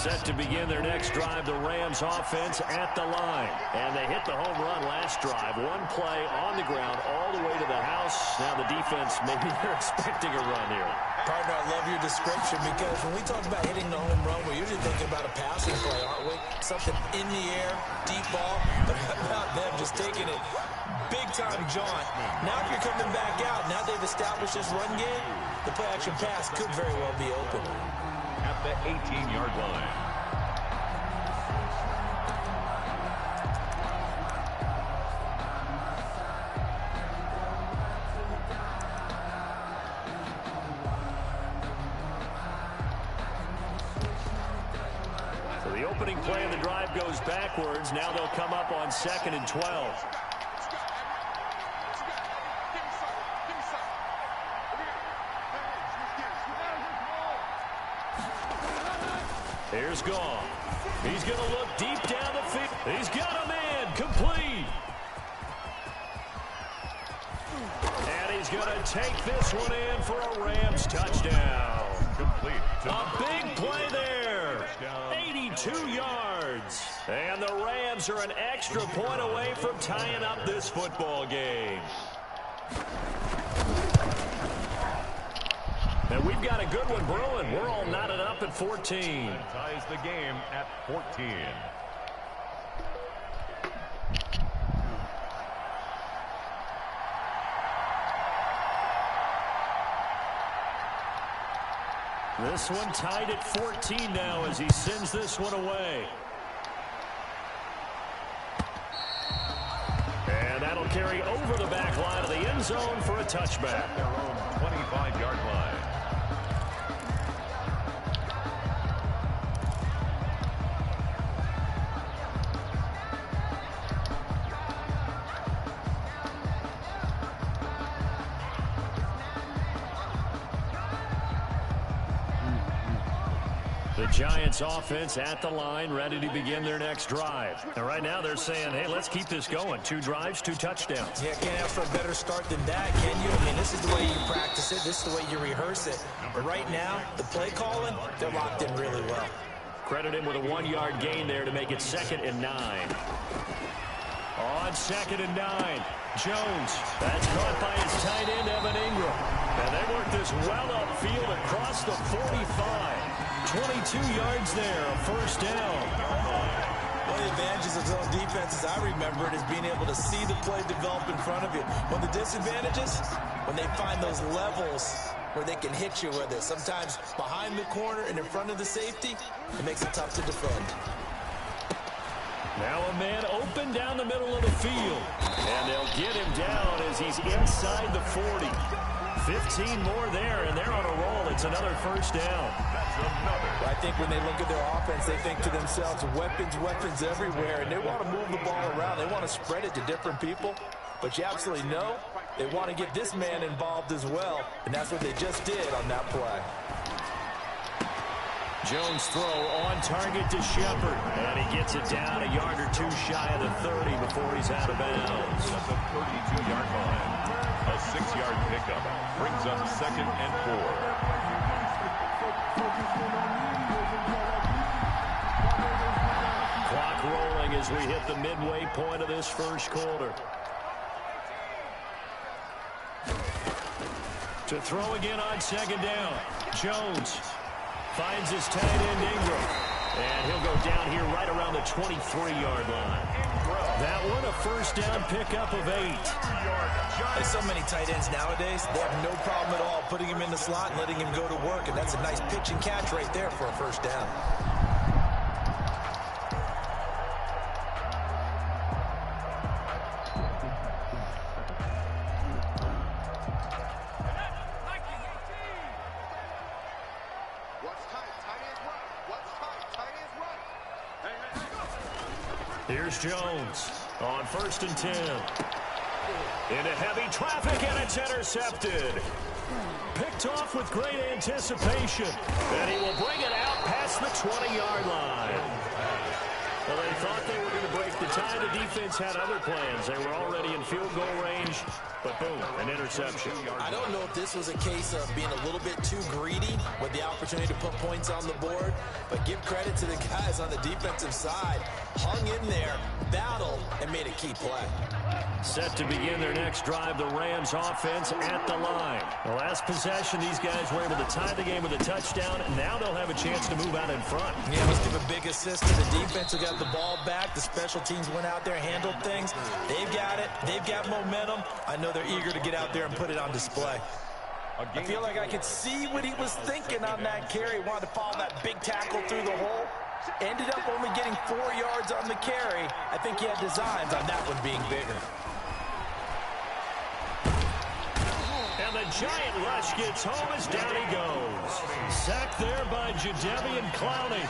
set to begin their next drive. The Rams offense at the line. And they hit the home run last drive. One play on the ground all the way to the house. Now the defense, maybe they're expecting a run here. Partner, I love your description because when we talk about hitting the home run, we're usually thinking about a passing play, aren't we? Something in the air, deep ball. But how about them just taking it big-time jaunt? Now if you're coming back out, now they've established this run game, the play-action pass could very well be open. At the 18-yard line. So the opening play of the drive goes backwards. Now they'll come up on 2nd and 12. Here's Goff. He's going to look deep down the field. He's got a man complete. And he's going to take this one in for a Rams touchdown. Complete. A big play there. 82 yards. And the Rams are an extra point away from tying up this football game. And we've got a good one brewing. We're all knotted up at 14. That ties the game at 14. This one tied at 14 now as he sends this one away. And that'll carry over the back line of the end zone for a touchback. At their own 25-yard line. The Giants offense at the line, ready to begin their next drive. And right now they're saying, hey, let's keep this going. 2 drives, 2 touchdowns. Yeah, can't ask for a better start than that, can you? I mean, this is the way you practice it. This is the way you rehearse it. But right now, the play calling, they're locked in really well. Credit him with a 1-yard gain there to make it 2nd and 9. On 2nd and 9, Jones. That's caught by his tight end, Evan Ingram. And they work this well upfield across the 45. 22 yards there, a first down. One of the advantages of zone defense, as I remember it, is being able to see the play develop in front of you. One of the disadvantages, when they find those levels where they can hit you with it. Sometimes behind the corner and in front of the safety, it makes it tough to defend. Now a man open down the middle of the field. And they'll get him down as he's inside the 40. 15 more there, and they're on a roll. It's another first down. That's another. I think when they look at their offense, they think to themselves, weapons, weapons everywhere, and they want to move the ball around. They want to spread it to different people. But you absolutely know they want to get this man involved as well, and that's what they just did on that play. Jones throw on target to Shepard, and he gets it down a yard or 2 shy of the 30 before he's out of bounds. At the 32-yard line. A 6-yard pickup brings up 2nd and 4. Clock rolling as we hit the midway point of this first quarter. To throw again on 2nd down. Jones finds his tight end Ingram. And he'll go down here right around the 23-yard line. That one a first down pickup of 8. There's so many tight ends nowadays, they have no problem at all putting him in the slot and letting him go to work. And that's a nice pitch and catch right there for a first down. Here's Jones on 1st and 10. Into heavy traffic, and it's intercepted. Picked off with great anticipation. And he will bring it out past the 20-yard line. Well, they thought they were going to break the tie. The defense had other plans. They were already in field goal range, but boom, an interception. I don't know if this was a case of being a little bit too greedy with the opportunity to put points on the board, but give credit to the guys on the defensive side. Hung in there, battled, and made a key play. Set to begin their next drive, the Rams offense at the line. The last possession, these guys were able to tie the game with a touchdown, and now they'll have a chance to move out in front. Yeah, let's give a big assist to the defense who got the ball back. The special teams went out there, handled things. They've got it. They've got momentum. I know they're eager to get out there and put it on display. I feel like I could see what he was thinking on that carry. Wanted to follow that big tackle through the hole. Ended up only getting 4 yards on the carry. I think he had designs on that one being bigger. And the giant rush gets home as down he goes. Sacked there by Jadeveon Clowney.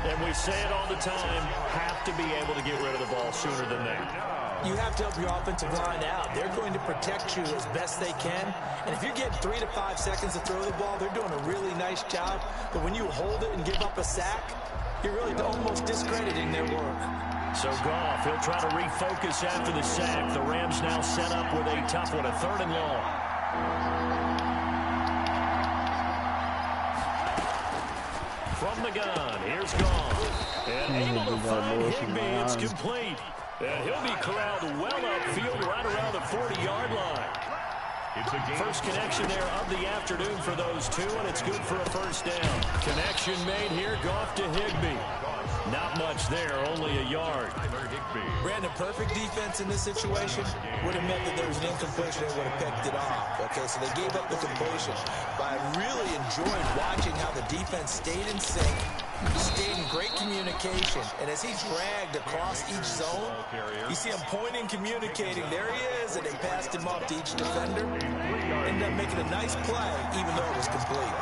And we say it all the time, have to be able to get rid of the ball sooner than that. You have to help your offensive line out. They're going to protect you as best they can. And if you're getting 3 to 5 seconds to throw the ball, they're doing a really nice job. But when you hold it and give up a sack, you're really almost discrediting their work. So Goff, he'll try to refocus after the sack. The Rams now set up with a tough one, a 3rd and long. From the gun, here's Goff. And able to find Higbee, it's complete. And he'll be corralled well upfield right around the 40-yard line. First connection there of the afternoon for those two, and it's good for a first down. Connection made here, Goff to Higbee. Not much there, only a yard. Brandon, perfect defense in this situation would have meant that there was an incompletion and would have picked it off. Okay, so they gave up the completion. But I really enjoyed watching how the defense stayed in sync, stayed in great communication. And as he dragged across each zone, you see him pointing, communicating. There he is, and they passed him off to each defender. Ended up making a nice play, even though it was complete.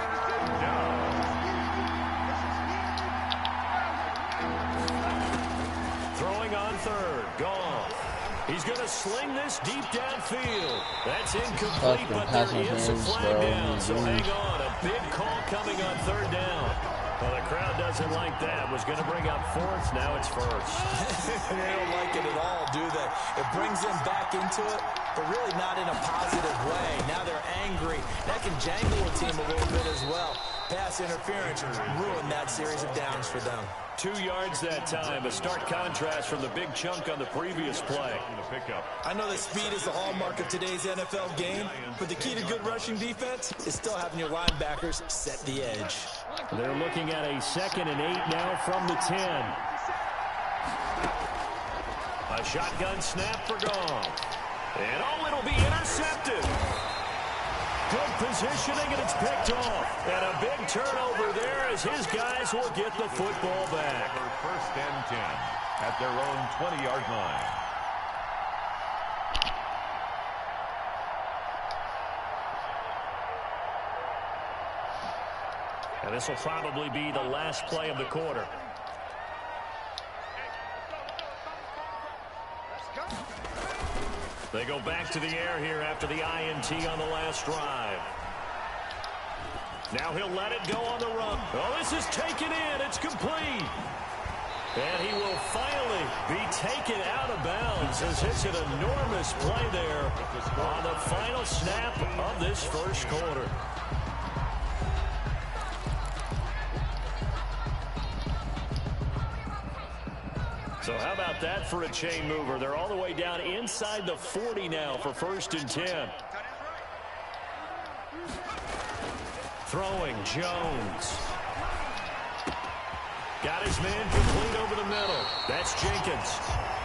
Throwing on 3rd, Goff. He's going to sling this deep downfield. That's incomplete, but there is a flag down, so hang on. A big call coming on 3rd down. Well, the crowd doesn't like that. Was going to bring up 4th, now it's 1st. They don't like it at all, do they? It brings them back into it, but really not in a positive way. Now they're angry. That can jangle a team a little bit as well. Pass interference ruined that series of downs for them. 2 yards that time, a stark contrast from the big chunk on the previous play. I know that speed is the hallmark of today's NFL game, but the key to good rushing defense is still having your linebackers set the edge. They're looking at a 2nd and 8 now from the 10. A shotgun snap for Goff. And oh, it'll be intercepted. Good positioning, and it's picked off. And a big turnover there as his guys will get the football back. 1st and 10 at their own 20-yard line. And this will probably be the last play of the quarter. They go back to the air here after the INT on the last drive. Now he'll let it go on the run. Oh, this is taken in. It's complete. And he will finally be taken out of bounds as it's an enormous play there on the final snap of this first quarter. So how about that for a chain mover? They're all the way down inside the 40 now for 1st and 10. Throwing, Jones. Got his man complete over the middle. That's Jenkins.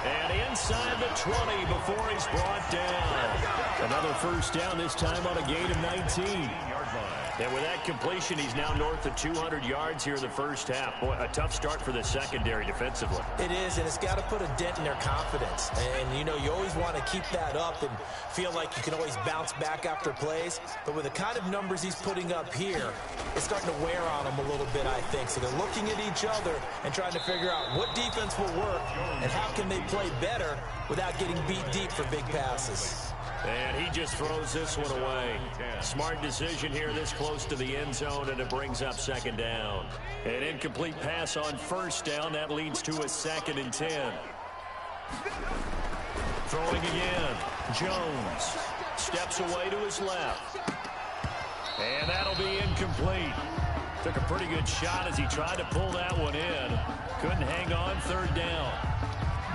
And inside the 20 before he's brought down. Another first down, this time on a gain of 19. And with that completion, he's now north of 200 yards here in the first half. Boy, a tough start for the secondary defensively. It is, and it's got to put a dent in their confidence. And, you know, you always want to keep that up and feel like you can always bounce back after plays. But with the kind of numbers he's putting up here, it's starting to wear on them a little bit, I think. So they're looking at each other and trying to figure out what defense will work and how can they play better without getting beat deep for big passes. And he just throws this one away. Smart decision here this close to the end zone, and it brings up second down. An incomplete pass on first down. That leads to a 2nd and 10. Throwing again. Jones steps away to his left. And that'll be incomplete. Took a pretty good shot as he tried to pull that one in. Couldn't hang on, 3rd down.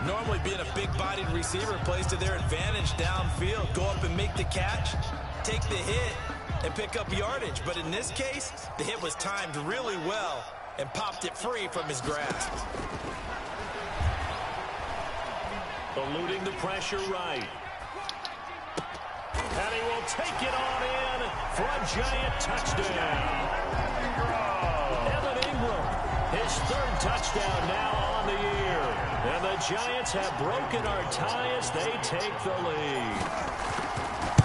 Normally being a big-bodied receiver plays to their advantage downfield. Go up and make the catch, take the hit, and pick up yardage. But in this case, the hit was timed really well and popped it free from his grasp. Eluding the pressure right. And he will take it on in for a giant touchdown. Evan Ingram, his 3rd touchdown now on the year. And the Giants have broken our tie as they take the lead.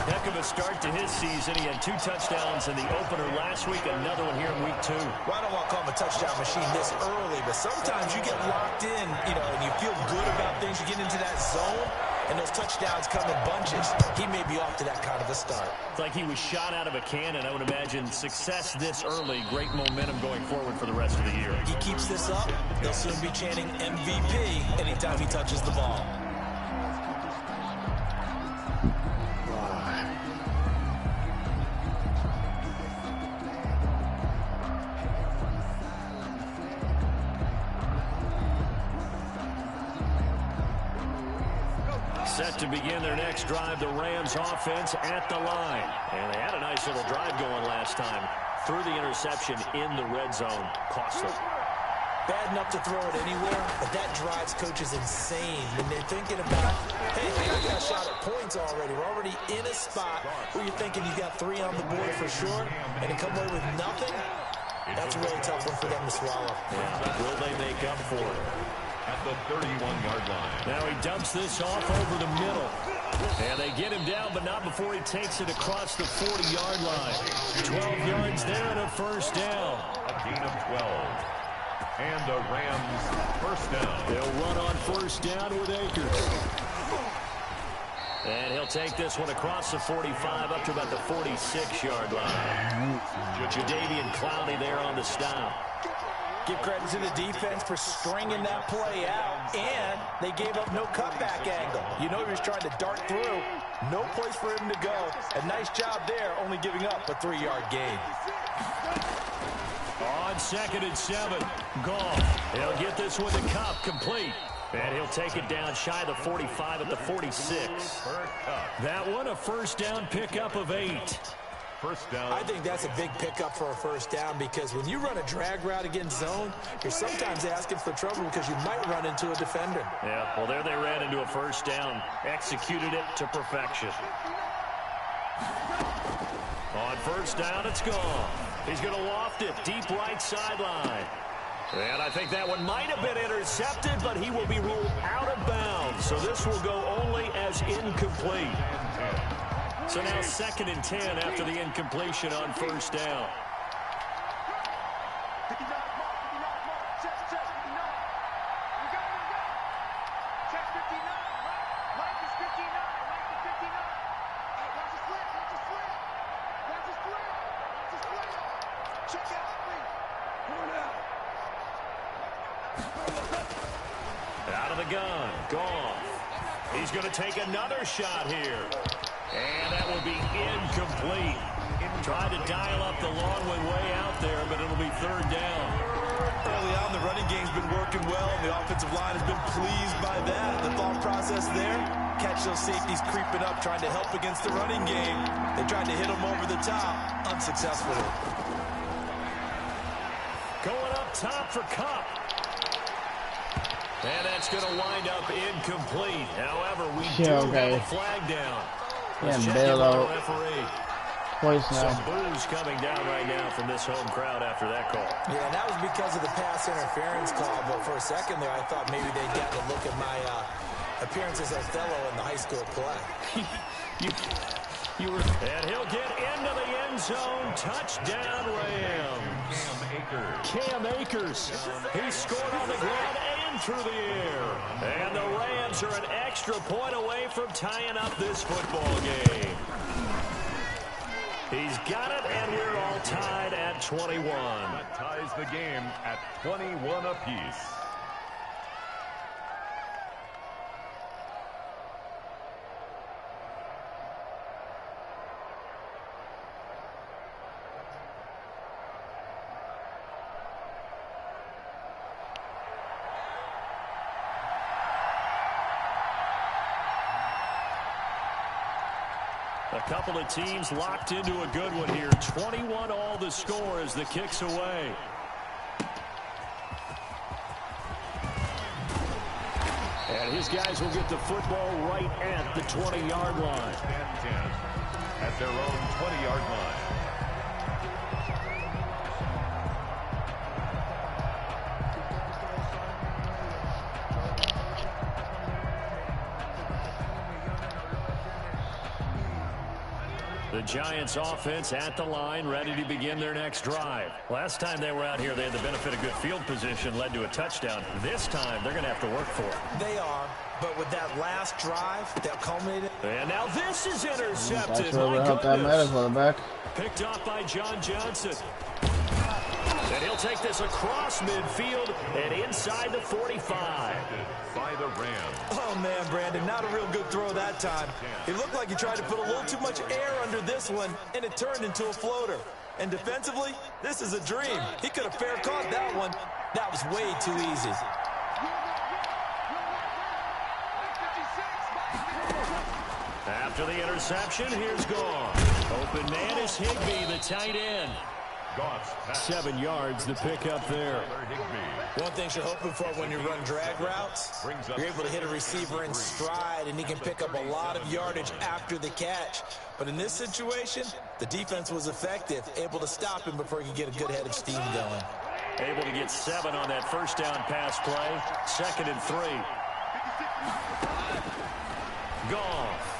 Heck of a start to his season. He had 2 touchdowns in the opener last week, another one here in week 2. Well, I don't want to call him a touchdown machine this early, but sometimes you get locked in, and you feel good about things. You get into that zone, and those touchdowns come in bunches. He may be off to that kind of a start. It's like he was shot out of a cannon. I would imagine success this early, great momentum going forward for the rest of the year. He keeps this up, they'll soon be chanting MVP anytime he touches the ball. Set to begin their next drive, the Rams offense at the line. And they had a nice little drive going last time. Threw the interception in the red zone. Cost them. Bad enough to throw it anywhere, but that drives coaches insane when they're thinking about, hey, I got a shot at points already. We're already in a spot where you're thinking you got 3 on the board for sure, and to come away with nothing, that's a really tough one for them to swallow. Yeah, will they make up for it? At the 31-yard line. Now he dumps this off over the middle. And they get him down, but not before he takes it across the 40-yard line. 12 yards there and a 1st down. A gain of 12. And the Rams 1st down. They'll run on 1st down with Akers. And he'll take this one across the 45 up to about the 46-yard line. Jadeveon Clowney there on the stop. Give credit to the defense for stringing that play out, and they gave up no cutback angle. You know he was trying to dart through. No place for him to go. A nice job there, only giving up a 3-yard gain. On 2nd and 7, Goff. He'll get this one to Kupp, complete. And he'll take it down shy of the 45 at the 46. That one, a 1st down pickup of 8. 1st down. I think that's a big pickup for a 1st down because when you run a drag route against zone, you're sometimes asking for trouble because you might run into a defender. Yeah, well, there they ran into a 1st down. Executed it to perfection. On 1st down, it's gone. He's going to loft it deep right sideline. And I think that one might have been intercepted, but he will be ruled out of bounds. So this will go only as incomplete. So now 2nd and 10 after the incompletion on 1st down. Out of the gun, Goff. He's going to take another shot here. And that will be incomplete. Tried to dial up the long way out there, but it'll be 3rd down. Early on, the running game's been working well, and the offensive line has been pleased by that. The thought process there, catch those safeties creeping up, trying to help against the running game. They tried to hit them over the top, unsuccessfully. Going up top for Kupp. And that's going to wind up incomplete. However, we do have a flag down. Let's check in on the referee. Some boos coming down right now from this home crowd after that call. Yeah, and that was because of the pass interference call. But for a second there, I thought maybe they'd gotten a look at my appearance as Othello in the high school play. And he'll get into the end zone. Touchdown, Rams. Cam Akers. Cam Akers. He scored on the ground. in through the air. And the Rams are an extra point away from tying up this football game. He's got it, and we're all tied at 21. That ties the game at 21 apiece. A couple of teams locked into a good one here. 21 all the score as the kick's away. And his guys will get the football right at the 20-yard line. And 10 at their own 20-yard line. The Giants offense at the line, ready to begin their next drive. Last time they were out here, they had the benefit of good field position, led to a touchdown. This time, they're going to have to work for it. They are, but with that last drive, that culminated. And now this is intercepted. That's really help that matter for the back. Picked off by John Johnson. And he'll take this across midfield and inside the 45. By the Rams. Oh, man, Brandon, not a real good throw that time. It looked like he tried to put a little too much air under this one, and it turned into a floater. And defensively, this is a dream. He could have fair caught that one. That was way too easy. After the interception, here's Goff. Open man is Higbee, the tight end. 7 yards, the pickup there. One thing you're hoping for when you run drag routes, you're able to hit a receiver in stride, and he can pick up a lot of yardage after the catch. But in this situation, the defense was effective, able to stop him before he could get a good head of steam going. Able to get 7 on that first down pass play. 2nd and 3. Goff.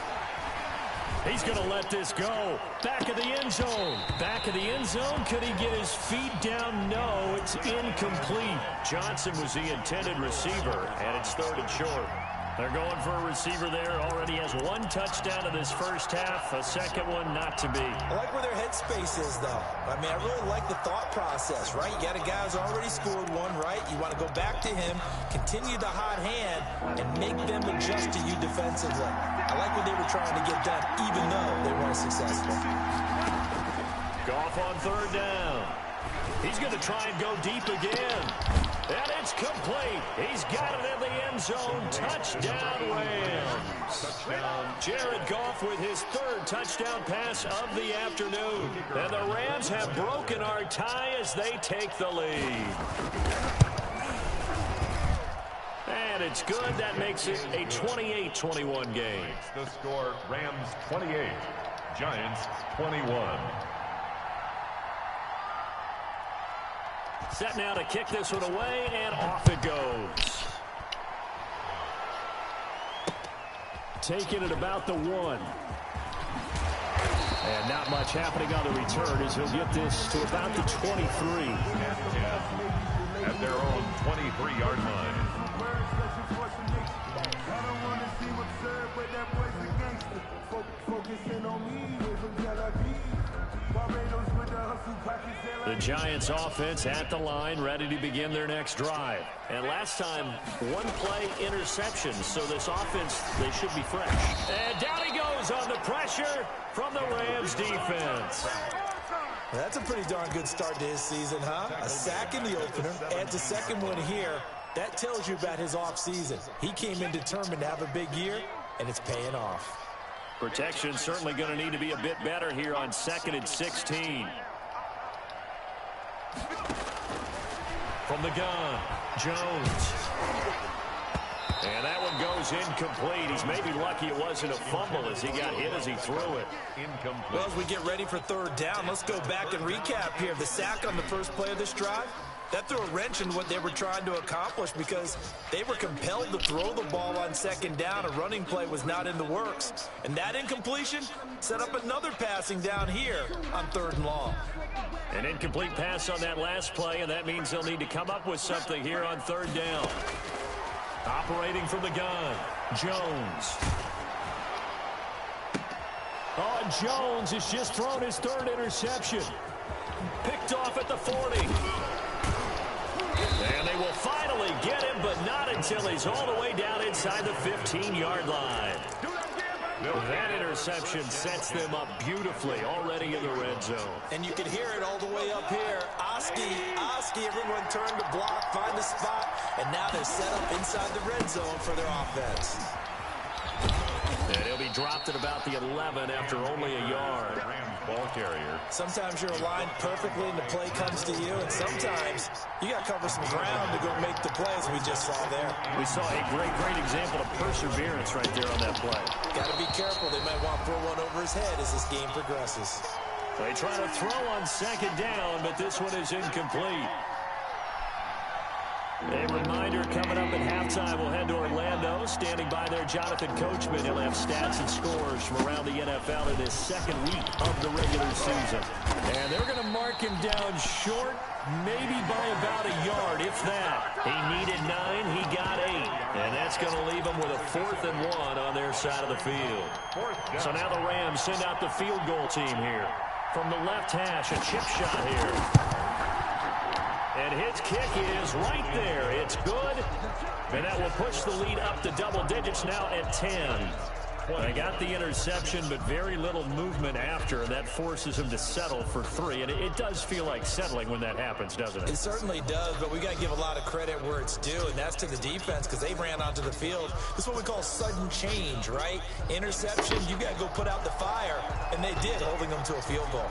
He's going to let this go. Back of the end zone. Back of the end zone. Could he get his feet down? No, it's incomplete. Johnson was the intended receiver, and it's 3rd and short. They're going for a receiver there. Already has 1 touchdown in this first half. A second one not to be. I like where their headspace is, though. I mean, I really like the thought process, right? You got a guy who's already scored one, right? You want to go back to him, continue the hot hand, and make them adjust to you defensively. I like what they were trying to get done, even though they weren't successful. Goff on 3rd down. He's going to try and go deep again. And it's complete. He's got it in the end zone. Touchdown, Rams. Touchdown. Jared Goff with his 3rd touchdown pass of the afternoon. And the Rams have broken our tie as they take the lead. And it's good. That makes it a 28-21 game. The score, Rams 28, Giants 21. Set now to kick this one away, and off it goes. Taking it about the 1. And not much happening on the return as he'll get this to about the 23. At their own 23-yard line. The Giants offense at the line, ready to begin their next drive. And last time, 1-play interception, so this offense, they should be fresh. And down he goes on the pressure from the Rams defense. That's a pretty darn good start to his season, huh? A sack in the opener, adds a second one here. That tells you about his offseason. He came in determined to have a big year, and it's paying off. Protection certainly going to need to be a bit better here on 2nd and 16. From the gun, Jones. And that one goes incomplete. He's maybe lucky it wasn't a fumble as he got hit as he threw it. Incomplete. Well, as we get ready for 3rd down, let's go back and recap here. The sack on the first play of this drive, that threw a wrench in what they were trying to accomplish because they were compelled to throw the ball on 2nd down. A running play was not in the works. And that incompletion set up another passing down here on 3rd and long. An incomplete pass on that last play, and that means they'll need to come up with something here on 3rd down. Operating from the gun, Jones. Oh, and Jones has just thrown his third interception. Picked off at the 40. And they will finally get him, but not until he's all the way down inside the 15-yard line. That interception sets them up beautifully already in the red zone. And you can hear it all the way up here. Oski, everyone turned to block, find a spot, and now they're set up inside the red zone for their offense. And he'll be dropped at about the 11 after only a yard. Rams ball carrier. Sometimes you're aligned perfectly and the play comes to you, and sometimes you got to cover some ground to go make the play, as we just saw there. We saw a great example of perseverance right there on that play. Got to be careful. They might want to throw one over his head as this game progresses. They try to throw on second down, but this one is incomplete. A reminder coming up at halftime, we'll head to Orlando. Standing by there, Jonathan Coachman. He'll have stats and scores from around the NFL in his second week of the regular season. And they're going to mark him down short, maybe by about a yard, if that. He needed 9, he got 8. And that's going to leave him with a 4th and 1 on their side of the field. So now the Rams send out the field goal team here. From the left hash, a chip shot here. And his kick is right there. It's good. And that will push the lead up to double digits now at 10. They got the interception, but very little movement after, and that forces him to settle for 3. And it does feel like settling when that happens, doesn't it? It certainly does, but we got to give a lot of credit where it's due, and that's to the defense because they ran onto the field. This is what we call sudden change, right? Interception, you got to go put out the fire, and they did, holding them to a field goal.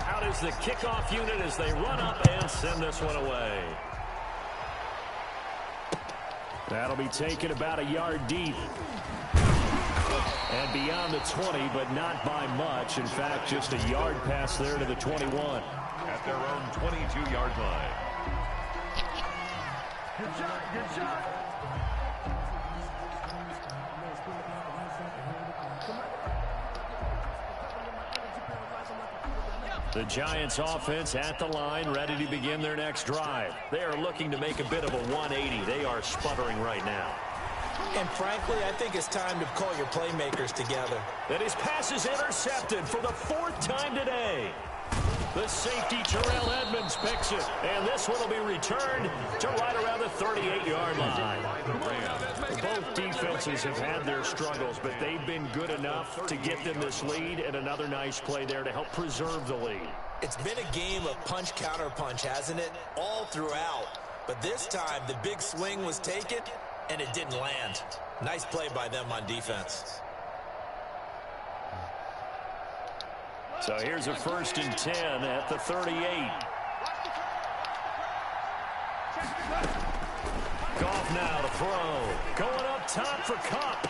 Out is the kickoff unit as they run up and send this one away. That'll be taken about a yard deep. And beyond the 20, but not by much. In fact, just a yard pass there to the 21. At their own 22-yard line. Good shot, good shot. The Giants offense at the line, ready to begin their next drive. They are looking to make a bit of a 180. They are sputtering right now. And frankly, I think it's time to call your playmakers together. And his pass is intercepted for the 4th time today. The safety, Terrell Edmonds, picks it. And this one will be returned to right around the 38-yard line. Both defenses have had their struggles, but they've been good enough to get them this lead, and another nice play there to help preserve the lead. It's been a game of punch-counter-punch, hasn't it? All throughout. But this time, the big swing was taken, and it didn't land. Nice play by them on defense. So here's a 1st and 10 at the 38. Goff now to throw. Going up top for Kupp.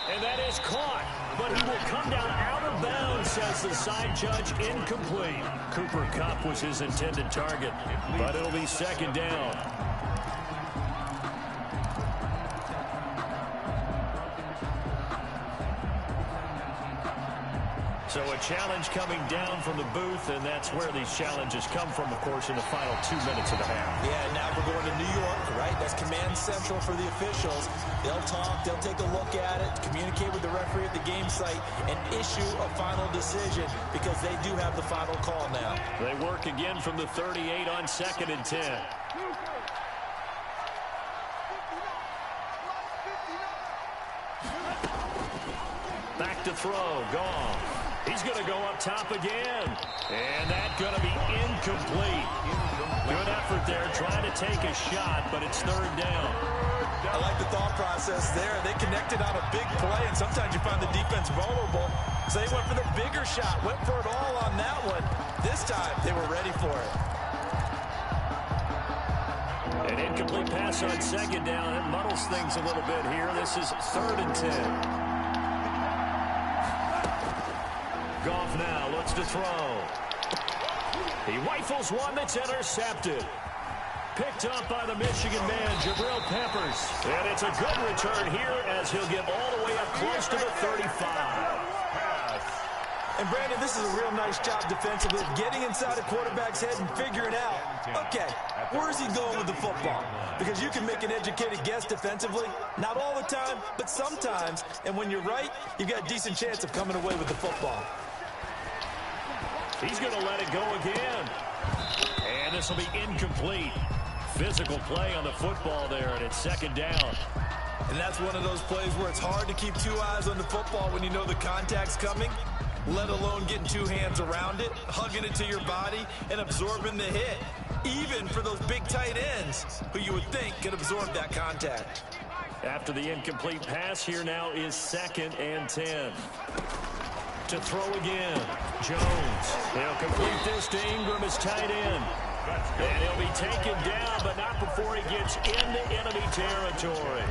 And that is caught. But he will come down out of bounds, says the side judge. Incomplete. Cooper Kupp was his intended target. But it'll be 2nd down. So a challenge coming down from the booth, and that's where these challenges come from, of course, in the final 2 minutes of the half. Yeah, now we're going to New York, right? That's command central for the officials. They'll talk, they'll take a look at it, communicate with the referee at the game site, and issue a final decision because they do have the final call now. They work again from the 38 on 2nd and 10. Back to throw, Goff. He's going to go up top again. And that's going to be incomplete. Good effort there, trying to take a shot, but it's 3rd down. I like the thought process there. They connected on a big play, and sometimes you find the defense vulnerable. So they went for the bigger shot, went for it all on that one. This time, they were ready for it. An incomplete pass on 2nd down. It muddles things a little bit here. This is 3rd and 10. Goff now looks to throw. He rifles one that's intercepted. Picked up by the Michigan man, Jabril Peppers. And it's a good return here as he'll get all the way up close to the 35. And Brandon, this is a real nice job defensively, getting inside a quarterback's head and figuring out, okay, where's he going with the football? Because you can make an educated guess defensively, not all the time, but sometimes. And when you're right, you've got a decent chance of coming away with the football. He's going to let it go again. And this will be incomplete. Physical play on the football there, and it's second down. And that's one of those plays where it's hard to keep two eyes on the football when you know the contact's coming, let alone getting two hands around it, hugging it to your body, and absorbing the hit. Even for those big tight ends who you would think could absorb that contact. After the incomplete pass, here now is 2nd and 10. To throw again, Jones. He'll complete this to Ingram, his tight end. And he'll be taken down, but not before he gets into enemy territory.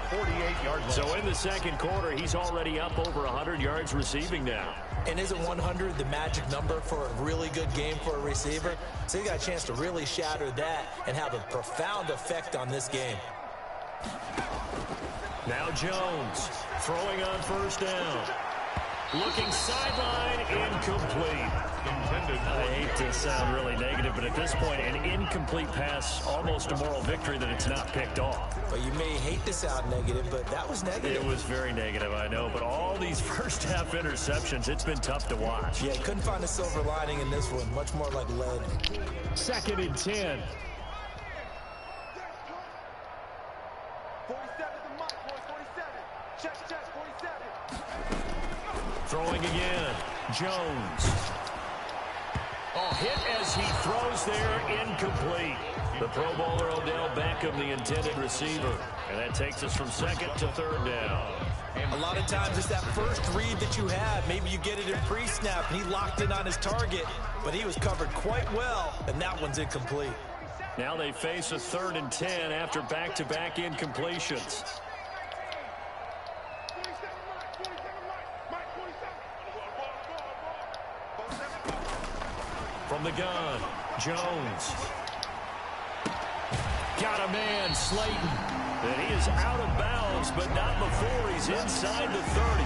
48-yard line. So in the second quarter, he's already up over 100 yards receiving now. And isn't 100 the magic number for a really good game for a receiver? So he got a chance to really shatter that and have a profound effect on this game. Now Jones throwing on first down. Looking sideline, incomplete. I hate to sound really negative, but at this point, an incomplete pass, almost a moral victory that it's not picked off. Well, you may hate to sound negative, but that was negative. It was very negative, I know, but all these first-half interceptions, it's been tough to watch. Yeah, couldn't find a silver lining in this one. Much more like lead. 2nd and 10. 47. Check, 47. Throwing again, Jones. Oh, hit as he throws there, incomplete. The Pro Bowler Odell Beckham, the intended receiver. And that takes us from 2nd to 3rd down. A lot of times it's that first read that you have. Maybe you get it in pre-snap, and he locked in on his target, but he was covered quite well, and that one's incomplete. Now they face a 3rd and 10 after back-to-back incompletions. From the gun, Jones. Got a man, Slayton. And he is out of bounds, but not before he's inside the 30.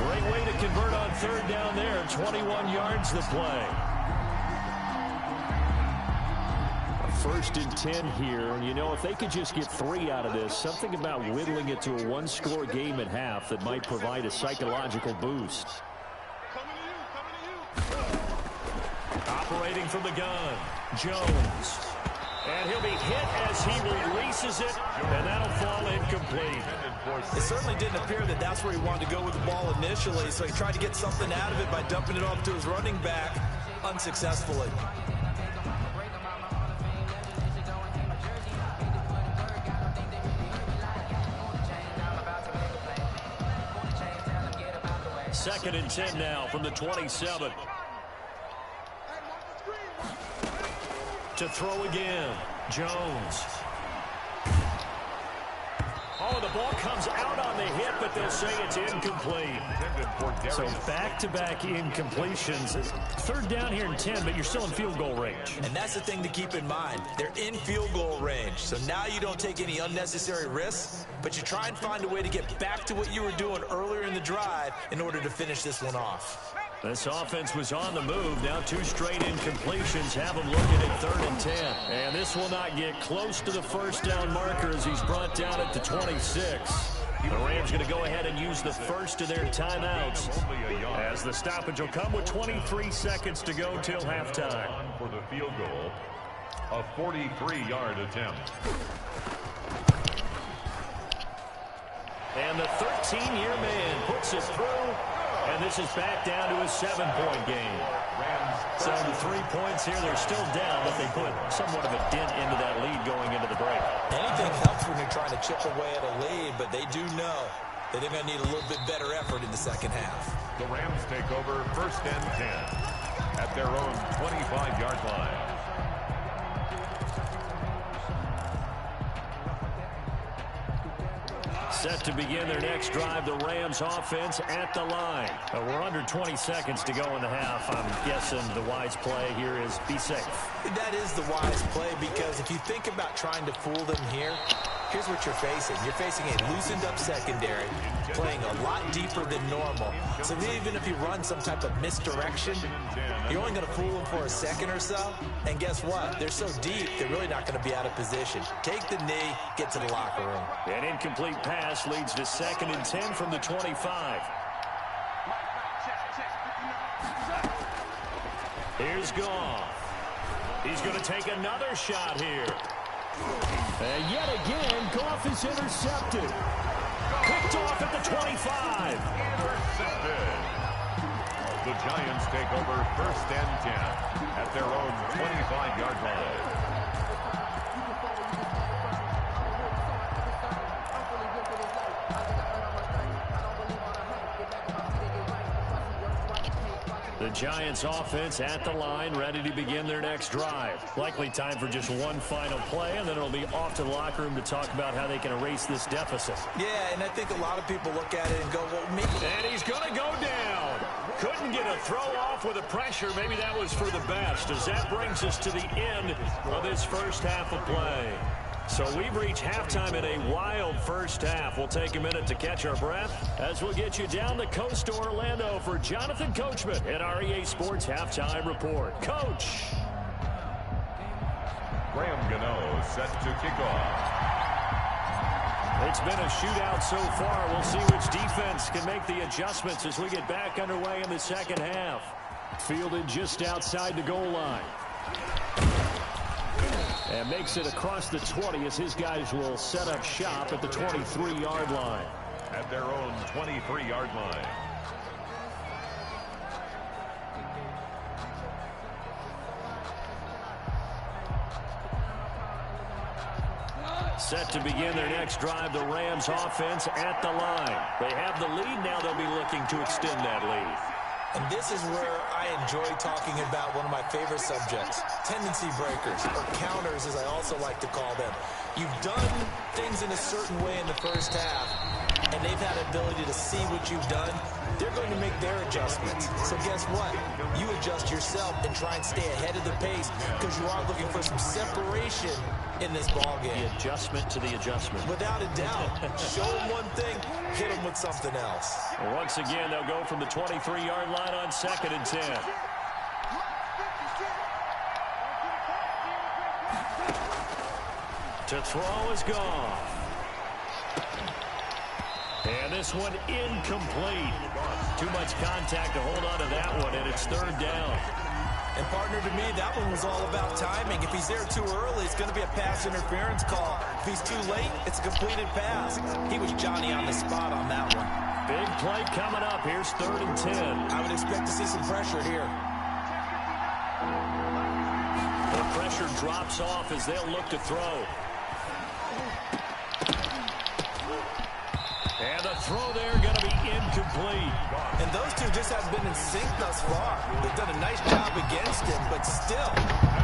Great way to convert on 3rd down there. 21 yards the play. A 1st and 10 here. And, you know, if they could just get 3 out of this, something about whittling it to a one-score game at half that might provide a psychological boost. Operating from the gun, Jones. And he'll be hit as he releases it, and that'll fall incomplete. It certainly didn't appear that that's where he wanted to go with the ball initially, so he tried to get something out of it by dumping it off to his running back unsuccessfully. Second and 10 now from the 27. To throw again, Jones. Oh, the ball comes out on the hit, but they'll say it's incomplete. So back-to-back incompletions. 3rd down here in 10, but you're still in field goal range. And that's the thing to keep in mind. They're in field goal range. So now you don't take any unnecessary risks, but you try and find a way to get back to what you were doing earlier in the drive in order to finish this one off. This offense was on the move. Now 2 straight incompletions have them looking at 3rd and 10. And this will not get close to the first down marker as he's brought down at the 26. The Rams going to go ahead and use the first of their timeouts as the stoppage will come with 23 seconds to go till halftime. For the field goal, a 43-yard attempt. And the 13-year man puts it through. And this is back down to a 7-point game. So the 3 points here, they're still down, but they put somewhat of a dent into that lead going into the break. Anything helps when you're trying to chip away at a lead, but they do know that they're going to need a little bit better effort in the second half. The Rams take over 1st and 10 at their own 25-yard line. Set to begin their next drive, the Rams offense at the line. We're under 20 seconds to go in the half. I'm guessing the wise play here is be safe. That is the wise play, because if you think about trying to fool them here, Here's what you're facing. You're facing a loosened up secondary, playing a lot deeper than normal. So even if you run some type of misdirection, you're only going to fool them for a second or so. And guess what? They're so deep, they're really not going to be out of position. Take the knee, get to the locker room. An incomplete pass leads to 2nd and 10 from the 25. Here's Goff. He's going to take another shot here. And yet again, Goff is intercepted. Picked off at the 25. Intercepted. The Giants take over 1st and 10 at their own 25-yard line. The Giants offense at the line, ready to begin their next drive. Likely time for just one final play, and then it'll be off to the locker room to talk about how they can erase this deficit. Yeah, and I think a lot of people look at it and go, well, maybe. And he's going to go down. Couldn't get a throw off with the pressure. Maybe that was for the best, as that brings us to the end of this first half of play. So we've reached halftime in a wild first half. We'll take a minute to catch our breath as we'll get you down the coast to Orlando for Jonathan Coachman at our EA Sports Halftime Report. Coach. Graham Gano set to kick off. It's been a shootout so far. We'll see which defense can make the adjustments as we get back underway in the second half. Fielded just outside the goal line. And makes it across the 20 as his guys will set up shop at the 23-yard line. At their own 23-yard line. Set to begin their next drive, the Rams offense at the line. They have the lead. Now they'll be looking to extend that lead. And this is where I enjoy talking about one of my favorite subjects, tendency breakers, or counters as I also like to call them. You've done things in a certain way in the first half, and they've had the ability to see what you've done. They're going to make their adjustments. So guess what? You adjust yourself and try and stay ahead of the pace because you are looking for some separation in this ball game. The adjustment to the adjustment. Without a doubt. Show them one thing, hit them with something else. Well, once again, they'll go from the 23-yard line on 2nd and 10. To throw is gone. And this one incomplete. Too much contact to hold on to that one, and it's 3rd down. And, partner, to me, that one was all about timing. If he's there too early, it's going to be a pass interference call. If he's too late, it's a completed pass. He was Johnny on the spot on that one. Big play coming up. Here's 3rd and 10. I would expect to see some pressure here. The pressure drops off as they'll look to throw. And the throw there going to be incomplete. And those two just haven't been in sync thus far. They've done a nice job against him, but still,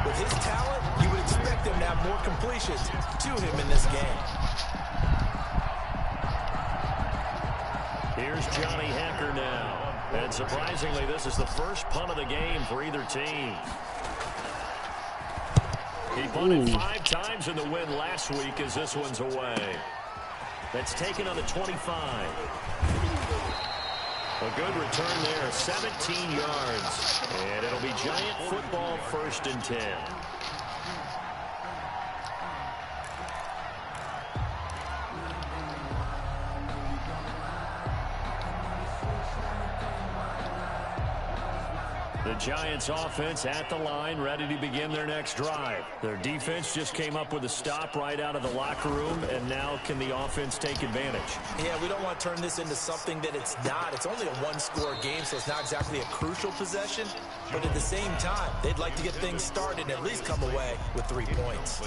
with his talent, you would expect him to have more completions to him in this game. Here's Johnny Hekker now. And surprisingly, this is the first punt of the game for either team. He punted 5 times in the win last week as this one's away. That's taken on the 25. A good return there, 17 yards. And it'll be Giant football, 1st and 10. The Giants offense at the line, ready to begin their next drive. Their defense just came up with a stop right out of the locker room, and now can the offense take advantage? Yeah, we don't want to turn this into something that it's not. It's only a one-score game, so it's not exactly a crucial possession. But at the same time, they'd like to get things started and at least come away with 3 points.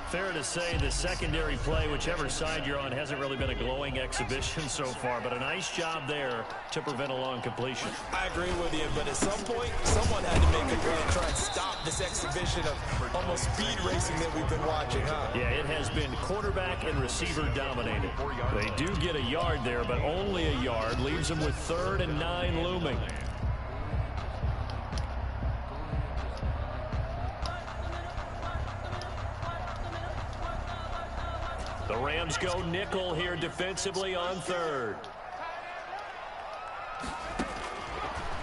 Fair to say the secondary play, whichever side you're on, hasn't really been a glowing exhibition so far, but a nice job there to prevent a long completion. I agree with you, but at some point, someone had to make a play and try and stop this exhibition of almost speed racing that we've been watching, huh? Yeah, it has been quarterback and receiver dominated. They do get a yard there, but only a yard. Leaves them with 3rd and 9 looming. The The Rams go nickel here defensively on third.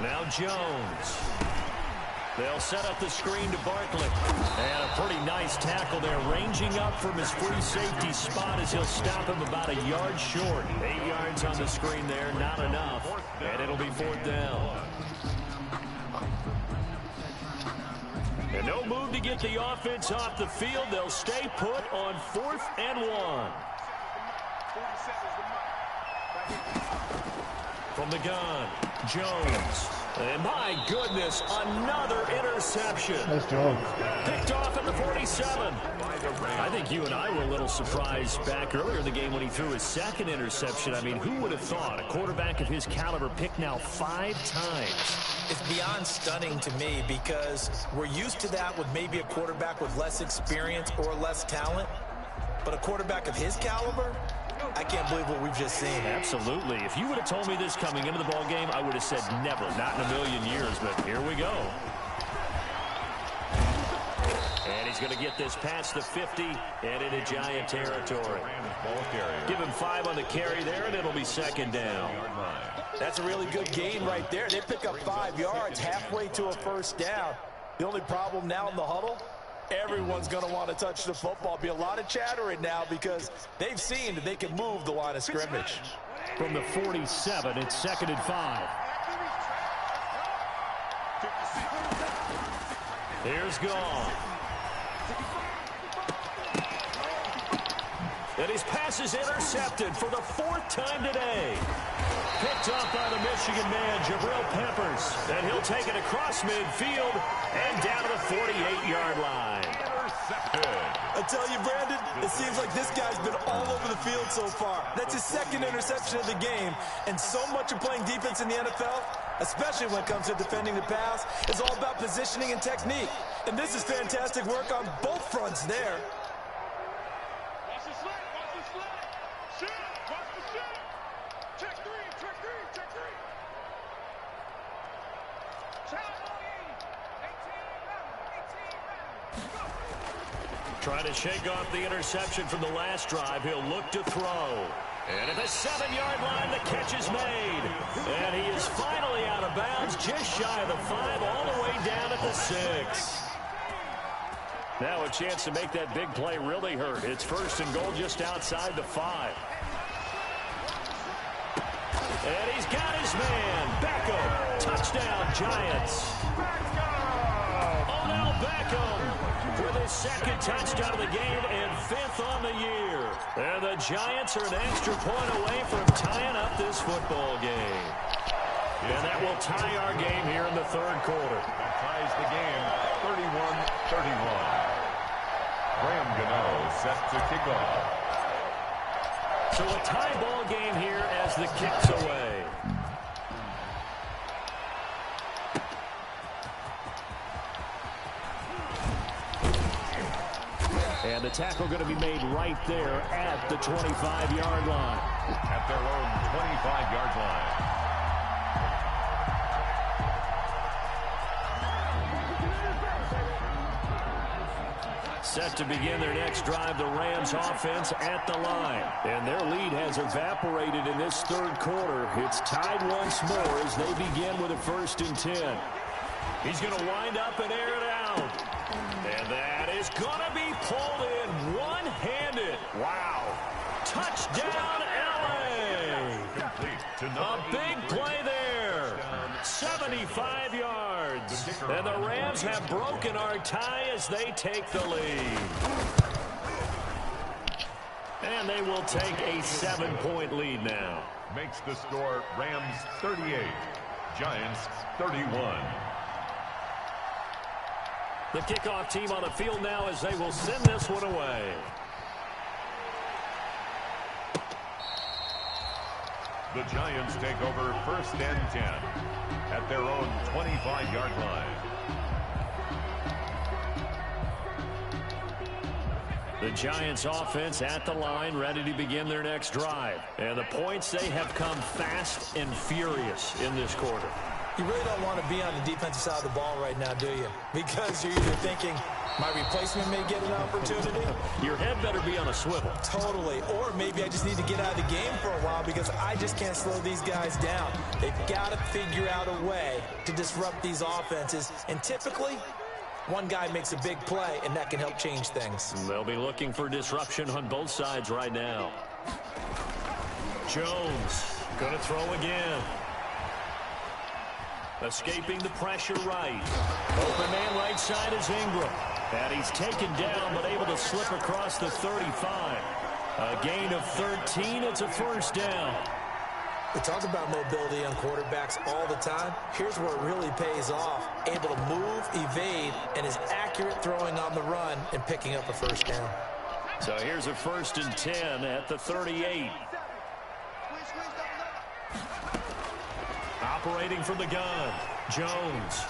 Now Jones. They'll set up the screen to Barkley. And a pretty nice tackle there, ranging up from his free safety spot as he'll stop him about a yard short. 8 yards on the screen there, not enough. And it'll be 4th down. And no move to get the offense off the field. They'll stay put on 4th and 1. From the gun, Jones. And my goodness, another interception. Nice job. Picked off at the 47. I think you and I were a little surprised back earlier in the game when he threw his second interception. I mean, who would have thought a quarterback of his caliber picked now 5 times? It's beyond stunning to me because we're used to that with maybe a quarterback with less experience or less talent. But a quarterback of his caliber, I can't believe what we've just seen. Absolutely. If you would have told me this coming into the ball game, I would have said never, not in a million years, but here we go. And he's going to get this past the 50 and into Giant territory. Give him 5 on the carry there, and it'll be 2nd down. That's a really good gain right there. They pick up 5 yards halfway to a 1st down. The only problem now in the huddle, everyone's going to want to touch the football. Be a lot of chattering now because they've seen that they can move the line of scrimmage. From the 47, it's 2nd and 5. Here's Gall. And his pass is intercepted for the 4th time today. Picked off by the Michigan man, Jabril Peppers. And he'll take it across midfield and down to the 48-yard line. I tell you, Brandon, it seems like this guy's been all over the field so far. That's his 2nd interception of the game. And so much of playing defense in the NFL, especially when it comes to defending the pass, is all about positioning and technique. And this is fantastic work on both fronts there. Watch the slant, watch the slant. Shoot, watch the shoot. Check 3, check 3, check 3. Challenge on E. 18 go. Trying to shake off the interception from the last drive. He'll look to throw. And at the 7-yard line, the catch is made. And he is finally out of bounds, just shy of the 5, all the way down at the 6. Now a chance to make that big play really hurt. It's 1st and goal just outside the 5. And he's got his man. Beckham. Touchdown, Giants. Odell Beckham for the 2nd touchdown of the game and 5th on the year. And the Giants are an extra point away from tying up this football game. And that will tie our game here in the 3rd quarter. That ties the game 31-31. Graham Gano set to kick off. So a tie ball game here as the kick's away. And the tackle going to be made right there at the 25-yard line. At their own 25-yard line. Set to begin their next drive, the Rams offense at the line. And their lead has evaporated in this 3rd quarter. It's tied once more as they begin with a 1st and 10. He's going to wind up and air it out. And that is going to be pulled in one-handed. Wow. Touchdown, L.A. A big play there. 75 yards. And the Rams have broken our tie as they take the lead. And they will take a 7-point lead now. Makes the score Rams 38, Giants 31. The kickoff team on the field now as they will send this one away. The Giants take over 1st and 10 at their own 25-yard line. The Giants offense at the line, ready to begin their next drive. And the points, they have come fast and furious in this quarter. You really don't want to be on the defensive side of the ball right now, do you? Because you're either thinking, my replacement may get an opportunity. Your head better be on a swivel. Totally. Or maybe I just need to get out of the game for a while because I just can't slow these guys down. They've got to figure out a way to disrupt these offenses. And typically, one guy makes a big play, and that can help change things. They'll be looking for disruption on both sides right now. Jones going to throw again. Escaping the pressure right. Open man right side is Ingram. And he's taken down but able to slip across the 35. A gain of 13. It's a first down. We talk about mobility on quarterbacks all the time. Here's where it really pays off. Able to move, evade, and is accurate throwing on the run and picking up a first down. So here's a 1st and 10 at the 38. Operating from the gun, Jones.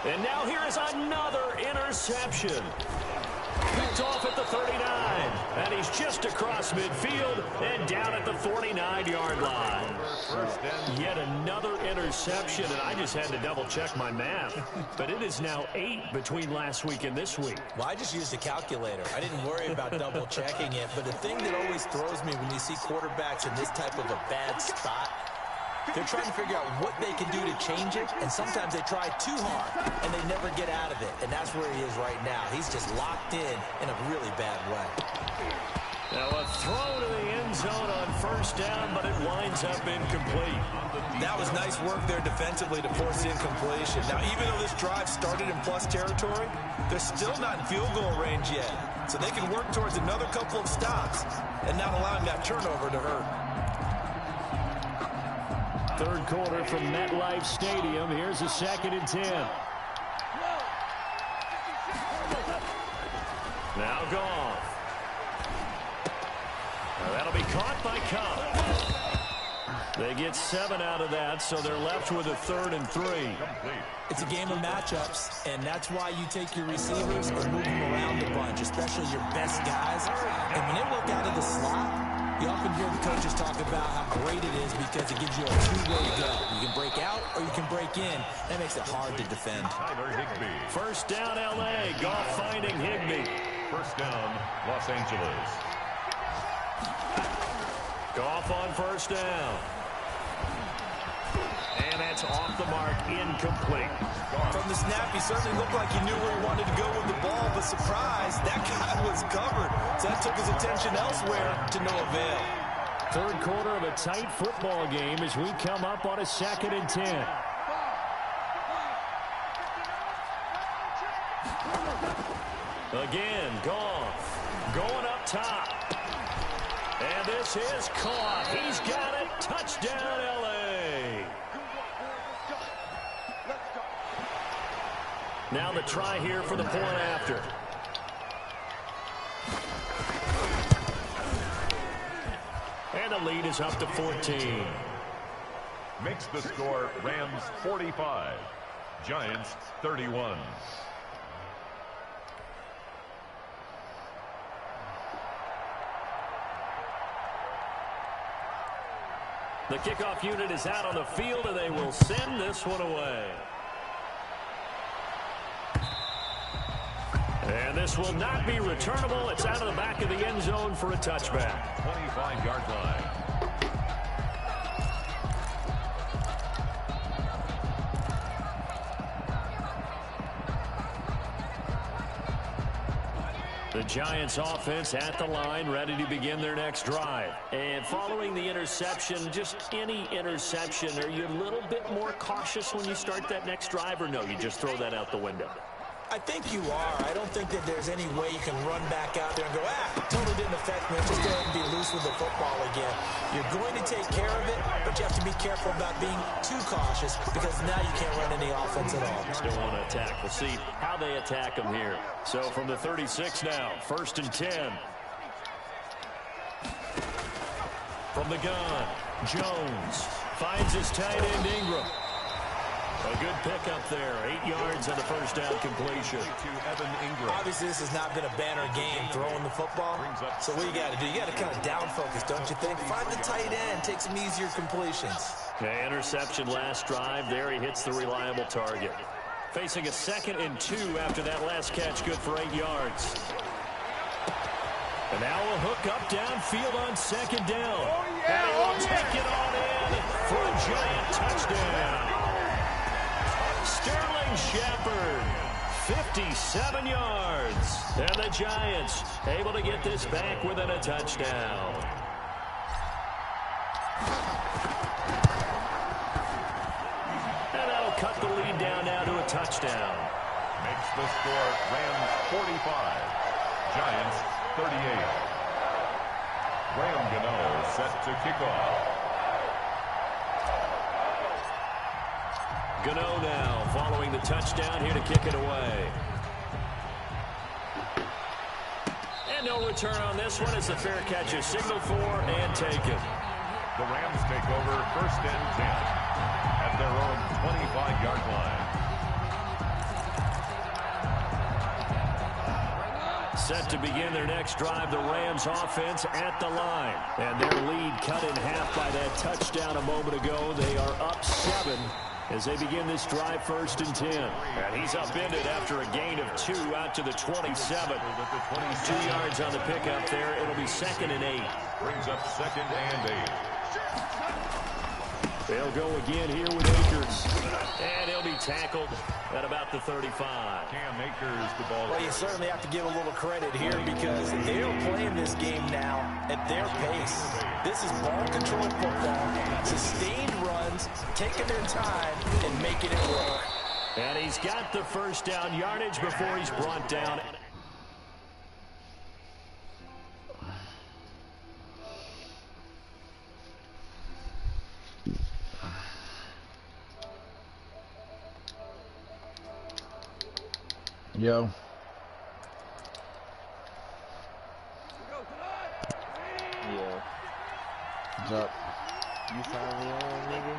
And now here is another interception. Picked off at the 39. And he's just across midfield and down at the 49-yard line. Yet another interception, and I just had to double-check my math. But it is now 8 between last week and this week. Well, I just used a calculator. I didn't worry about double-checking it. But the thing that always throws me when you see quarterbacks in this type of a bad spot, they're trying to figure out what they can do to change it, and sometimes they try too hard, and they never get out of it. And that's where he is right now. He's just locked in a really bad way. Now a throw to the end zone on first down, but it winds up incomplete. That was nice work there defensively to force incompletion. Now, even though this drive started in plus territory, they're still not in field goal range yet. So they can work towards another couple of stops and not allowing that turnover to hurt. Third quarter from MetLife Stadium. Here's a 2nd and 10. Now Goff. That'll be caught by Cobb. They get 7 out of that, so they're left with a 3rd and 3. It's a game of matchups, and that's why you take your receivers and move them around a bunch, especially your best guys. And when they work out of the slot, you often hear the coaches talk about how great it is because it gives you a two-way go. You can break out or you can break in. That makes it hard to defend. Tyler Higbee. First down, L.A. Goff finding Higbee. First down, Los Angeles. Goff on first down. And that's off the mark, incomplete. From the snap, he certainly looked like he knew where he wanted to go with the ball, but surprise, that guy was covered. So that took his attention elsewhere to no avail. Third quarter of a tight football game as we come up on a 2nd and 10. Again, Goff going up top. And this is caught. He's got it. Touchdown, L.A. Now the try here for the point after. And the lead is up to 14. Makes the score Rams 45, Giants 31. The kickoff unit is out on the field, and they will send this one away. And this will not be returnable. It's out of the back of the end zone for a touchback. 25-yard line. The Giants offense at the line, ready to begin their next drive. And following the interception, just any interception, are you a little bit more cautious when you start that next drive, or no, you just throw that out the window? I think you are. I don't think that there's any way you can run back out there and go, totally didn't affect me. Just go ahead and be loose with the football again. You're going to take care of it, but you have to be careful about being too cautious because now you can't run any offense at all. Still want to attack. We'll see how they attack them here. So from the 36 now, 1st and 10. From the gun, Jones finds his tight end Ingram. A good pickup there. 8 yards on the first down completion. To Evan Ingram. Obviously, this has not been a banner game throwing the football. So what you got to do, you got to kind of down focus, don't you think? Find the tight end, take some easier completions. Okay, interception last drive. There he hits the reliable target. Facing a 2nd and 2 after that last catch, good for 8 yards. And now a hook up downfield on 2nd down. And he will take it on in for a giant touchdown. Sterling Shepard, 57 yards. And the Giants able to get this back within a touchdown. And that'll cut the lead down now to a touchdown. Makes the score Rams 45, Giants 38. Graham Gano set to kick off. Gano now following the touchdown here to kick it away. And no return on this one as the fair catch is signaled for and taken. The Rams take over 1st and 10 at their own 25-yard line. Set to begin their next drive, the Rams offense at the line. And their lead cut in half by that touchdown a moment ago. They are up 7 as they begin this drive 1st and 10. And he's upended after a gain of 2 out to the 27. 2 yards on the pickup there. It'll be 2nd and 8. Brings up 2nd and 8. They'll go again here with Akers. And he'll be tackled at about the 35. Cam Akers, the ball. Well, you certainly have to give a little credit here because they're playing this game now at their pace. This is ball control football, sustained runs, taking their time, and making it work. And he's got the 1st down yardage before he's brought down. Yo. Yeah. What's up? You finally on, nigga?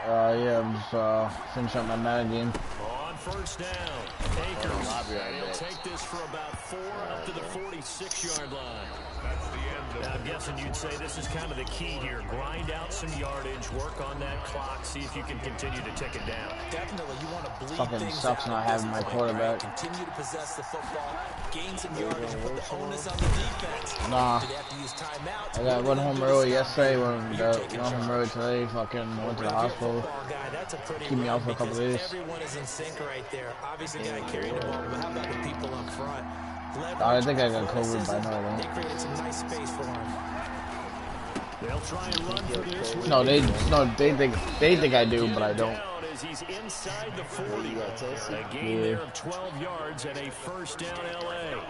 Yeah, I'm just, finishing up my Madden game. On 1st down, Akers. He'll take this for about 4 up to the 46-yard line. That's the end of Now, I'm guessing you'd say this is kind of the key here. Grind out some yardage, work on that clock, see if you can continue to tick it down. Definitely, you want to bleed Fucking things sucks out not at this having my point, quarterback. right? Continue to possess the football, gain some yardage, put the onus on the defense. Nah. Do they have to use timeouts? I got one home early yesterday, one home early today, fucking went to the hospital. Keep me out for a couple days. Everyone is in sync right there. Obviously, guy carrying the ball, but how about the people up front? I think I got COVID by now. They created some nice space for him. They'll try and run for this. No, they think I do, but I don't. As he's inside the 40. A gain there of 12 yards and a 1st down LA.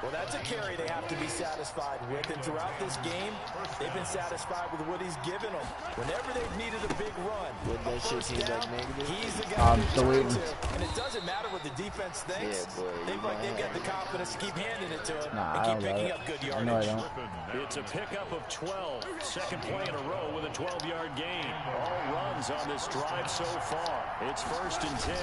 Well, that's a carry they have to be satisfied with. And throughout this game, they've been satisfied with what he's given them. Whenever they've needed a big run, a first down, he's the guy I'm still waiting. And it doesn't matter what the defense thinks. They've got the confidence to keep handing it to him Nah, and I keep don't picking got up good it. I know I yardage. don't. It's a pickup of 12. 2nd play in a row with a 12-yard gain. All runs on this drive so far. It's 1st and 10.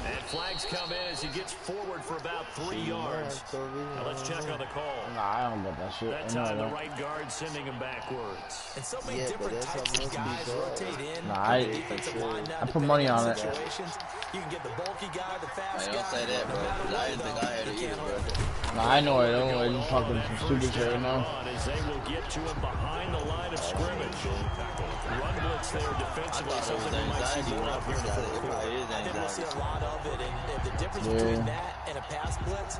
And flags come in as he gets forward for about 3 yards. Now let's check on the call. Nah, I don't get that shit. That I know I time the don't. right guard sending him backwards. And so many different types of guys rotate in. Nah, on the defensive line now, I put money on it. situations. You can get the bulky guy, the fast Don't guy. say that, bro. I didn't think I had it either, bro. Nah, I know I don't. I just fucking some stupid shit right now. As they will get to him behind the line of scrimmage. Run blitz there defensively, something we might see more of here in the 4th quarter. I think we'll see a lot of it. And the difference between that and a pass blitz,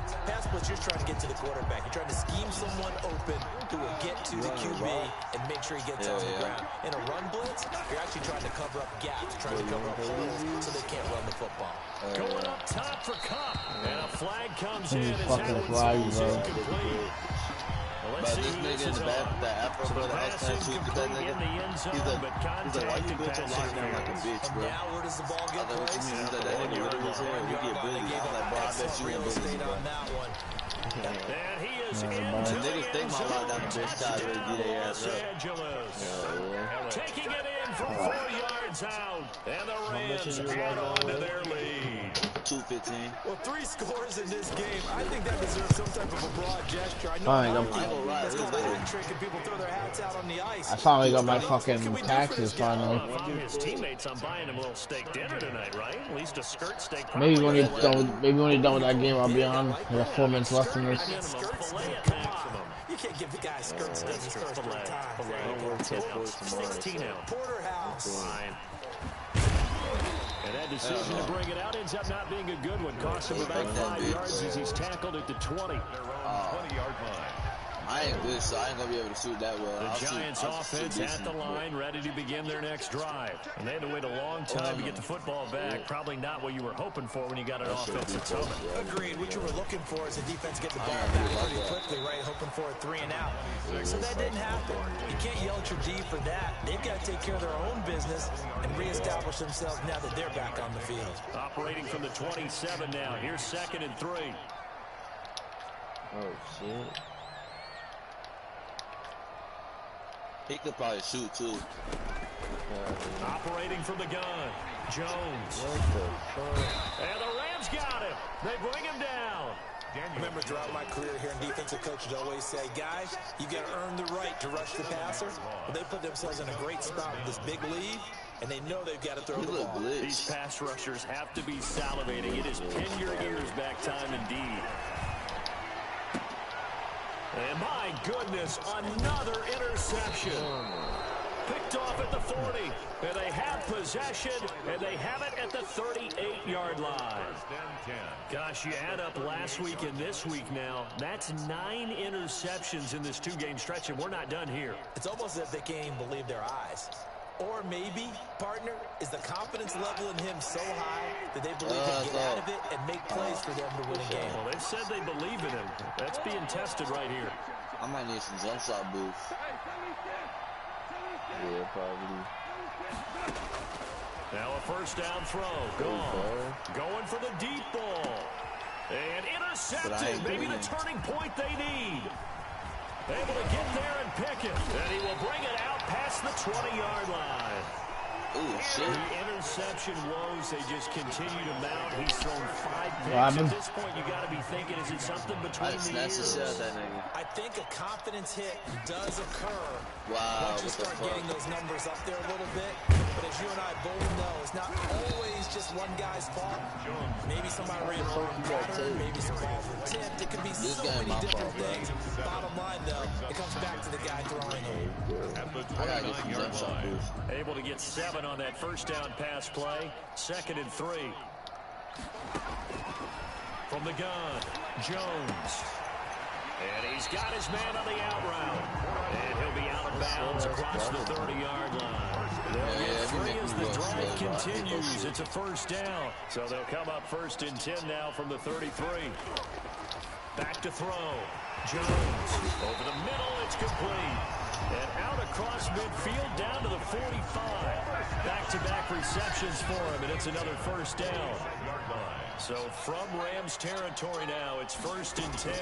you're trying to get to the quarterback. You're trying to scheme someone open who will get to the QB and make sure he gets on the ground. In a run blitz, you're actually trying to cover up gaps, trying to cover up holes so they can't run the football. Going up top for Cup. And a flag comes in. These As fucking that flags, bro. incomplete. Well, let's But see this who nigga in is the back, on. the Afro So the brother, I was pass trying to shoot that incomplete in the nigga. end zone, He's like, but why contact you and bitch on pass lockdown like a interference. bitch, bro? Now, where does the ball I get thought what you placed? mean is that nigga really was here. You get bullied. I was like, bro, I bet you won't bully me, bro. on that one. And he is Yeah, into but- the Niggas think end my zone. lockdown the bitch shot ready to get their ass Los up. Angeles. Yeah, Taking it in from 4 yards out. And the Rams add on to their lead. 215. Well, 3 scores in this game. I think that deserves some type of a broad gesture. I know Fine, a lot I'm- of people, that's called a hat trick, and people throw their hats out on the ice. I finally got my fucking taxes finally. If I'm his teammates, I'm buying him a little steak dinner tonight, right? At least a skirt steak. Maybe when you're probably done, maybe when you're done with that game, I'll be on. I got 4 minutes left in this. minimum, Skirt fillet steak, at come on. maximum. You can't give the guy skirt steak his first 3 times. Don't work till 4 tomorrow. 16 ounce. Porterhouse. Fine. And that decision to bring it out ends up not being a good one. Cost him about 5 yards as he's tackled at the 20. Their own 20-yard line. I ain't good, so I ain't gonna be able to shoot that well. The Giants offense at the line, ready to begin their next drive. And they had to wait a long time to get the football back. Probably not what you were hoping for when you got an offensive tunnel. Agreed. What you were looking for is a defense get the ball back pretty quickly, right? Hoping for a 3 and out. So that didn't happen. You can't yell at your D for that. They've got to take care of their own business and reestablish themselves now that they're back on the field. Operating from the 27 now. Here's 2nd and 3. Oh, shit. He could probably shoot, too. Operating from the gun. Jones. What the fuck? And the Rams got him. They bring him down. Remember, throughout my career here in defensive coaches always say, guys, you got to earn the right to rush the passer. Well, they put themselves in a great spot with this big lead, and they know they've got to throw He the look ball. These glitched. pass rushers have to be salivating. It is pin your ears back time indeed. And my goodness, another interception. Picked off at the 40. And they have possession, and they have it at the 38-yard line. First and 10. Gosh, you add up last week and this week now. That's 9 interceptions in this 2-game stretch, and we're not done here. It's almost as if they can't even believe their eyes. Or maybe, partner, is the confidence level in him so high that they believe he'll get out of it and make plays for them to win a game. Well, they've said they believe in him. That's being tested right here. I might need some jump shot boost. Yeah, probably. Now a first down throw. Gone. Going for the deep ball. And intercepted. Maybe the turning point they need. Able to get there and pick it. And he will bring it out past the 20-yard line. Ooh, shit. The interception woes, they just continue to mount. He's thrown 5 picks. Robin. At this point, you got to be thinking, is it something between the Snatch the ears? shit out that nigga. I think a confidence hit does occur Wow, once you what the start fuck? getting those numbers up there a little bit. But as you and I both know, it's not always just one guy's fault. Maybe somebody ran the wrong pattern, maybe some balls were tipped. It could be so game many my different fault, bro. things. Bottom line, though, it comes back to the guy throwing them. At the I gotta get some 29-yard jump shot line. boost. Able to get 7 on that first down pass play. 2nd and 3. From the gun, Jones. And he's got his man on the out route. And he'll be out of bounds across the 30-yard line. They'll get 3 as the drive continues. It's a first down. So they'll come up 1st and 10 now from the 33. Back to throw. Jones over the middle. It's complete. And out across midfield down to the 45. Back-to-back receptions for him, and it's another first down. So from Rams territory now, it's 1st and 10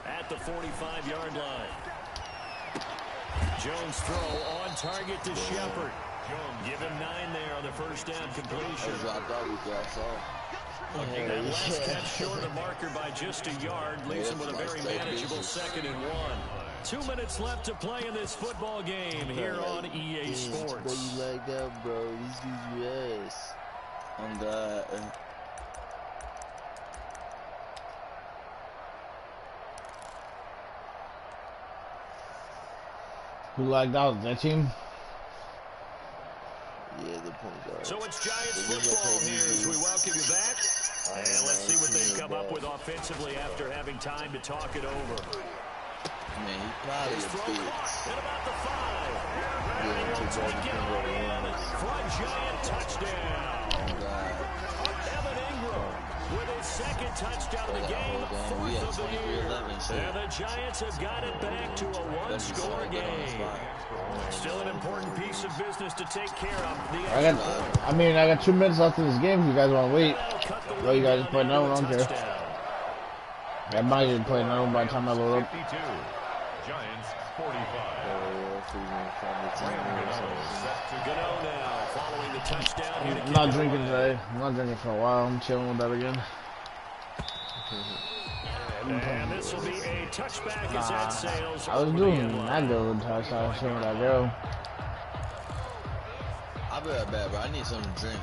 at the 45-yard line. Jones throw on target to Shepard. Give him 9 there on the first down completion. I thought we got saw. That last catch short of marker by just a yard leaves him with a very manageable 2nd and 1. 2 minutes left to play in this football game here on EA Sports. Bro, you like that, bro? These dudes you ass. On God. Who lagged out? That team? Yeah, the point guard. So it's Giants football here as we welcome you back. And let's see what they come up with offensively after having time to talk it over. Man, he probably His a throw bitch. caught at about the 5. Yeah, And he'll too bad take he it couldn't go to in for a Giant touchdown. God. Evan Ingram with his 2nd touchdown of the game, We 4th had of the year. 23-11, shit. And the Giants have got it back to a one-score game. Still an important piece of business to take care of. I got 2 minutes left in this game if you guys want to wait. Well, you guys play another one, I don't care. I might even play another one by the time I load up. 52. Giants 45. Gano now Following the touchdown here to I'm not kick it drinking away. today. I'm not drinking for a while. I'm chilling with that again. And this will be a touchback as that sails I was over doing the end that line. good until I started chilling with that girl. I'll be right back, bro. I need something to drink.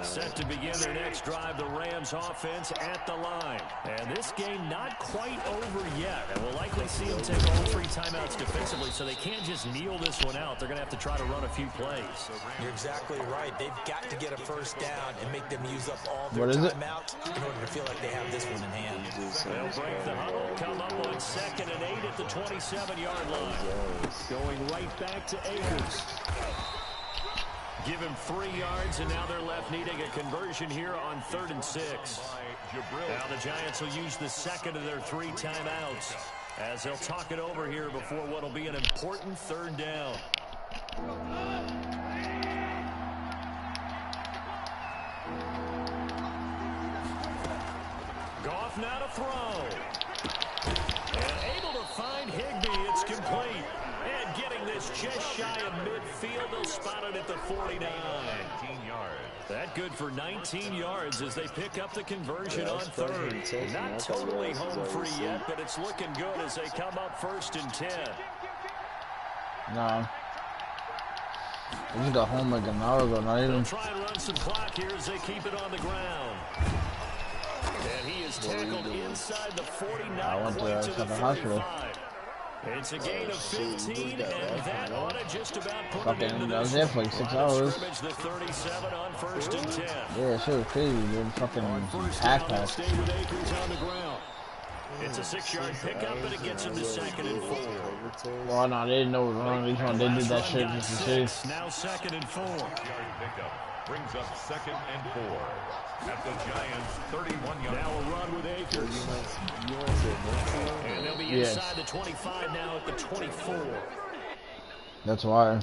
Set to begin their next drive, the Rams offense at the line. And this game not quite over yet. And we'll likely see them take all 3 timeouts defensively, so they can't just kneel this one out. They're going to have to try to run a few plays. You're exactly right. They've got to get a first down and make them use up all their What is it? timeouts in order to feel like they have this one in hand. They'll break the huddle, come up on 2nd and 8 at the 27-yard line. Going right back to Akers. Give him 3 yards, and now they're left needing a conversion here on 3rd and 6. Now the Giants will use the second of their 3 timeouts as they'll talk it over here before what will be an important 3rd down. Goff now to throw. And able to find Higbee. It's complete. And getting this just shy of midfield. They'll spot it at the 49. 19 yards. That good for 19 yards as they pick up the conversion on 3rd. Not totally home free yet, but it's looking good as they come up 1st and 10. No. We just got home like an hour ago, not They'll even. try and run some clock here as they keep it on the ground. And he is tackled inside the 49. I went to the hospital. It's a gain of 15, and that ought to just about put it into I was this there for like 6 hours. scrimmage, the 37 on 1st and 10. Yeah, shit was crazy, dude. Fucking hack They'll pass. stay with Akers on the ground. It's a 6-yard pickup, but it gets him to 2nd and 4. Well, no, they didn't know what was wrong. They just they did that shit Got just to see. 6, now 2nd and 4. 6-yard pickup brings up 2nd and 4 at the Giants' 31-yard Now a line. run with Akers. And they'll be Yes. inside the 25 now at the 24. That's why.